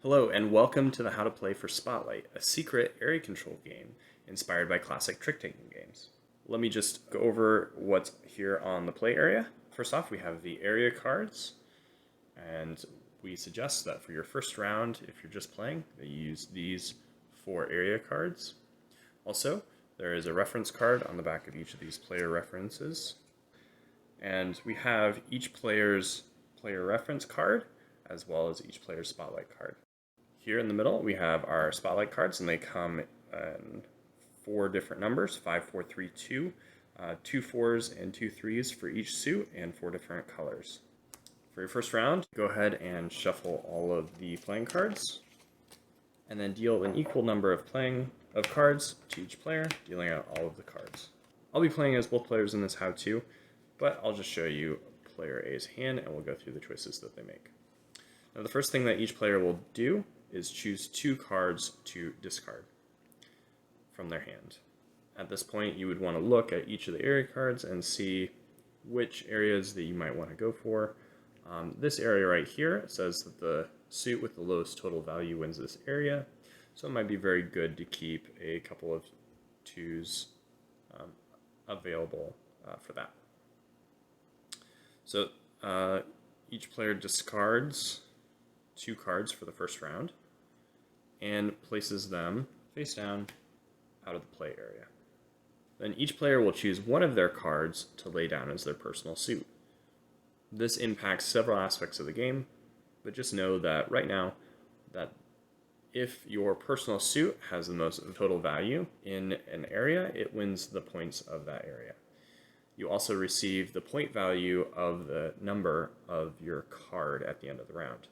Hello, and welcome to the How to Play for Spotlight, a secret area control game inspired by classic trick-taking games. Let me just go over what's here on the play area. First off, we have the area cards, and we suggest that for your first round, if you're just playing, that you use these 4 area cards. Also, there is a reference card on the back of each of these player references, and we have each player's player reference card as well as each player's spotlight card. Here in the middle, we have our spotlight cards, and they come in 4 different numbers: 5, 4, 3, 2, 2 4s and 2 3s for each suit, and 4 different colors. For your first round, go ahead and shuffle all of the playing cards, and then deal an equal number of cards to each player, dealing out all of the cards. I'll be playing as both players in this how-to, but I'll just show you player A's hand, and we'll go through the choices that they make. Now, the first thing that each player will do is choose 2 cards to discard from their hand. At this point, you would want to look at each of the area cards and see which areas that you might want to go for. This area right here says that the suit with the lowest total value wins this area, so it might be very good to keep a couple of 2s available for that. So each player discards 2 cards for the first round and places them face down out of the play area. Then each player will choose one of their cards to lay down as their personal suit. This impacts several aspects of the game, but just know that right now, that if your personal suit has the most total value in an area, it wins the points of that area. You also receive the point value of the number of your card at the end of the round.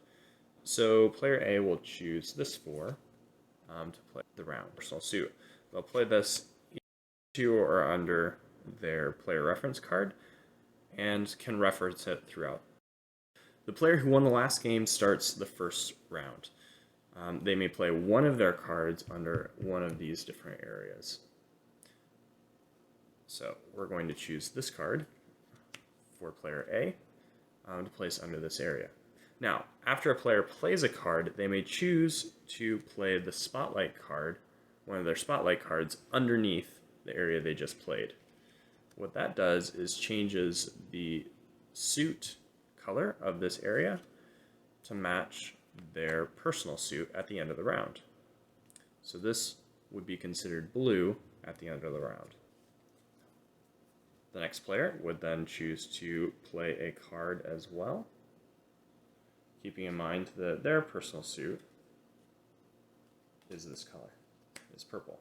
So player A will choose this 4 to play the round personal suit. They'll play this to or under their player reference card and can reference it throughout. The player who won the last game starts the first round. They may play one of their cards under one of these different areas. So we're going to choose this card for player A to place under this area. Now, after a player plays a card, they may choose to play the spotlight card, one of their spotlight cards, underneath the area they just played. What that does is changes the suit color of this area to match their personal suit at the end of the round. So this would be considered blue at the end of the round. The next player would then choose to play a card as well, keeping in mind that their personal suit is this color, is purple.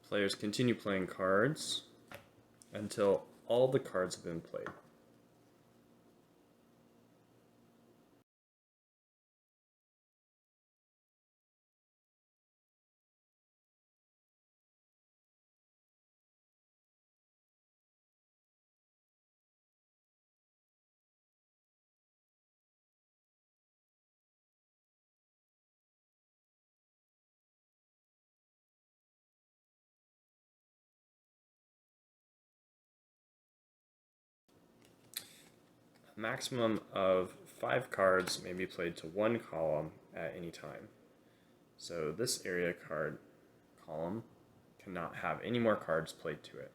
Players continue playing cards until all the cards have been played. A maximum of 5 cards may be played to one column at any time. So this area card column cannot have any more cards played to it.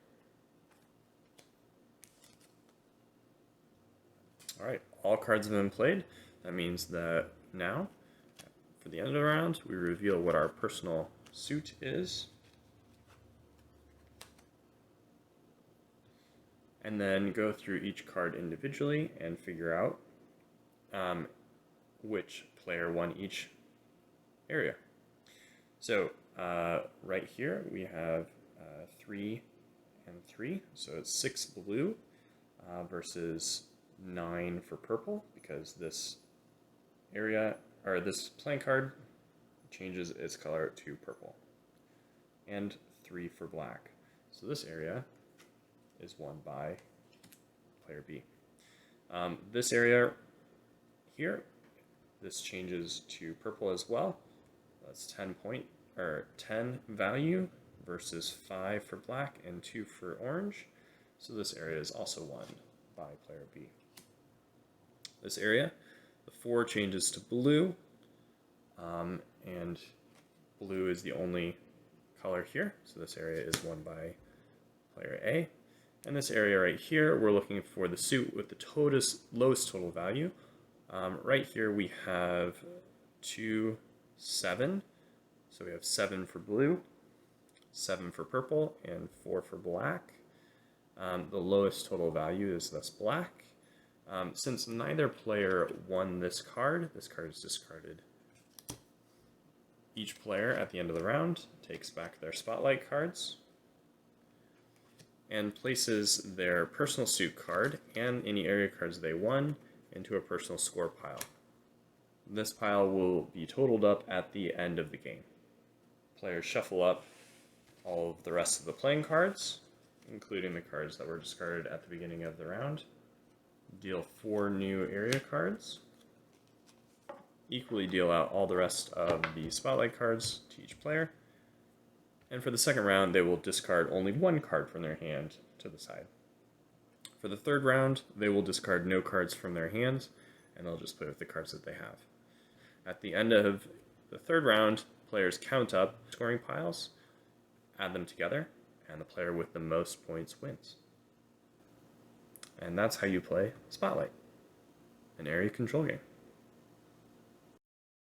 Alright, all cards have been played. That means that now, for the end of the round, we reveal what our personal suit is, and then go through each card individually and figure out which player won each area. So right here we have 3 and 3, so it's 6 blue versus 9 for purple, because this area, or this playing card, changes its color to purple, and 3 for black. So this area is won by player B. This area here, this changes to purple as well. That's 10 value versus 5 for black and 2 for orange. So this area is also won by player B. This area, the 4 changes to blue, and blue is the only color here, so this area is won by player A. And this area right here, we're looking for the suit with the lowest total value. Right here we have 2, 7, so we have 7 for blue, 7 for purple, and 4 for black. The lowest total value is thus black. Since neither player won this card is discarded. Each player at the end of the round takes back their spotlight cards and places their personal suit card and any area cards they won into a personal score pile. This pile will be totaled up at the end of the game. Players shuffle up all of the rest of the playing cards, including the cards that were discarded at the beginning of the round. Deal 4 new area cards. Equally deal out all the rest of the spotlight cards to each player. And for the second round, they will discard only 1 card from their hand to the side. For the third round, they will discard no cards from their hands, and they'll just play with the cards that they have. At the end of the third round, players count up scoring piles, add them together, and the player with the most points wins. And that's how you play Spotlight, an area control game.